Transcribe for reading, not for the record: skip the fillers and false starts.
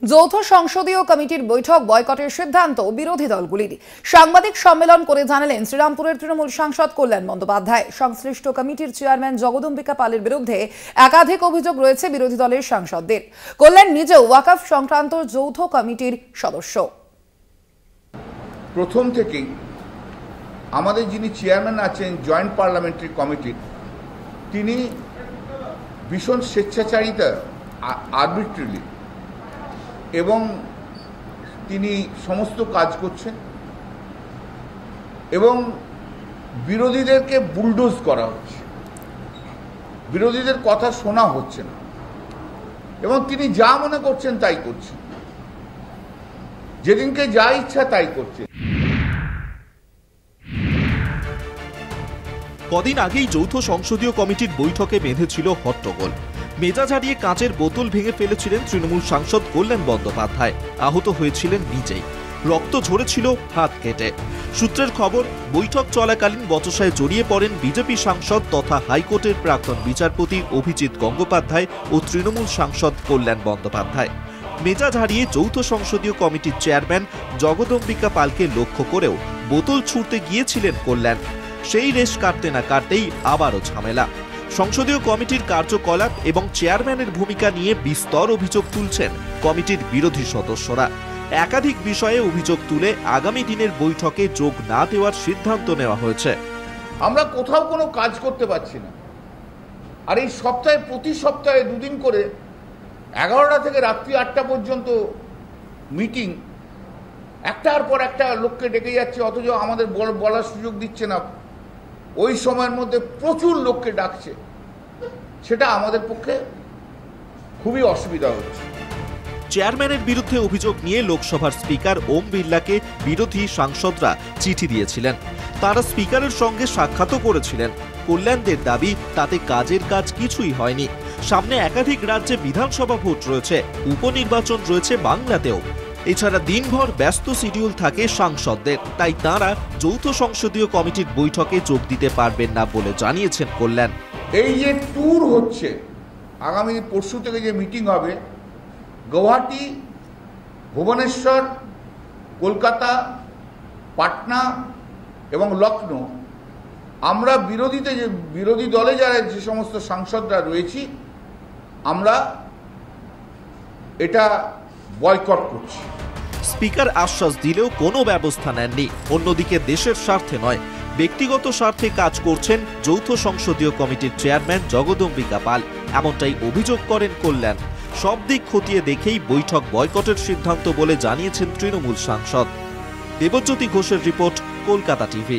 যৌথ সংসদীয় কমিটির বৈঠক বয়কটের সিদ্ধান্ত বিরোধী দলগুলির। সাংবাদিক সম্মেলন করে জানালেন শ্রীরামপুরের তৃণমূল সাংসদ কল্যাণ বন্দ্যোপাধ্যায়। সংশ্লিষ্ট কমিটির চেয়ারম্যান জগদম্বিকা পালের বিরুদ্ধে একাধিক অভিযোগ রয়েছে বিরোধী দলের সাংসদদের। কল্যাণ নিজেও ওয়াকফ সংক্রান্ত যৌথ কমিটির সদস্য। প্রথম থেকেই আমাদের যিনি চেয়ারম্যান আছেন জয়েন্ট পার্লামেন্টারি কমিটির, তিনি ভীষণ স্বেচ্ছাচারিতা, আরবিট্রারি, এবং তিনি সমস্ত কাজ করছেন এবং বিরোধীদেরকে বুলডোজ করা হচ্ছে, বিরোধীদের কথা শোনা হচ্ছে না এবং তিনি যা মনে করছেন তাই করছেন, যেদিনকে যা ইচ্ছা তাই করছেন। কদিন আগেই যৌথ সংসদীয় কমিটির বৈঠকে বেঁধেছিল হট্টগোল। মেজাজ হারিয়ে কাঁচের বোতল ভেঙে ফেলেছিলেন তৃণমূল সাংসদ কল্যাণ বন্দ্যোপাধ্যায়। আহত হয়েছিলেন নিজেই, রক্ত ঝরেছিল হাত কেটে। সূত্রের খবর, বৈঠক চলাকালীন বচসায় জড়িয়ে পড়েন বিজেপি সাংসদ তথা হাইকোর্টের প্রাক্তন বিচারপতি অভিজিৎ গঙ্গোপাধ্যায় ও তৃণমূল সাংসদ কল্যাণ বন্দ্যোপাধ্যায়। মেজাজ হারিয়ে যৌথ সংসদীয় কমিটির চেয়ারম্যান জগদম্বিকা পালকে লক্ষ্য করেও বোতল ছুঁড়তে গিয়েছিলেন কল্যাণ। সেই রেশ কাটতে না কাটতেই আবারও ঝামেলা। সংসদীয় কমিটির কার্যকলাপ এবং চেয়ারম্যানের ভূমিকা নিয়ে বিস্তর অভিযোগ তুলছেন কমিটির বিরোধী সদস্যরা। একাধিক বিষয়ে অভিযোগ তুলে আগামী দিনের বৈঠকে যোগ না দেওয়ার সিদ্ধান্ত নেওয়া হয়েছে। আমরা কোথাও কোনো কাজ করতে পারছি না, আর এই সপ্তাহে প্রতি সপ্তাহে দুদিন করে 11টা থেকে রাত্রি 8টা পর্যন্ত মিটিং, একটার পর একটা লোককে ডেকে যাচ্ছে, অথচ আমাদের বলার সুযোগ দিচ্ছে না। ওই সময়ের মধ্যে প্রচুর লোককে ডাকছে, সেটা আমাদের পক্ষে খুবই অসুবিধা হচ্ছে। চেয়ারম্যানের বিরুদ্ধে অভিযোগ নিয়ে লোকসভার স্পিকার ওম বিড়লাকে বিরোধী সাংসদরা চিঠি দিয়েছিলেন। তারা স্পিকারের সঙ্গে সাক্ষাৎও করেছিলেন। কল্যাণদের দাবি, তাতে কাজের কাজ কিছুই হয়নি। সামনে একাধিক রাজ্যে বিধানসভা ভোট রয়েছে, উপনির্বাচন রয়েছে বাংলাতেও। এছাড়া দিনভর ব্যস্ত শিডিউল থাকে সাংসদদের, তাই তাঁরা যৌথ সংসদীয় কমিটির বৈঠকে যোগ দিতে পারবেন না বলে জানিয়েছেন কল্যাণ। এই যে ট্যুর হচ্ছে, আগামী পরশু থেকে যে মিটিং হবে, গুয়াহাটি, ভুবনেশ্বর, কলকাতা, পাটনা এবং লখনৌ, আমরা বিরোধী দলে যারা যে সমস্ত সাংসদরা রয়েছি, আমরা এটা বয়কট করছি। স্পিকার আশ্বাস দিলেও কোনো ব্যবস্থা নেননি। অন্যদিকে দেশের স্বার্থে নয়, ব্যক্তিগত স্বার্থে কাজ করছেন যৌথ সংসদীয় কমিটির চেয়ারম্যান জগদম্বিকা পাল, এমনটাই অভিযোগ করেন কল্যাণ। সব দিক খতিয়ে দেখেই বৈঠক বয়কটের সিদ্ধান্ত বলে জানিয়েছেন তৃণমূল সাংসদ। দেবজ্যোতি ঘোষের রিপোর্ট, কলকাতা টিভি।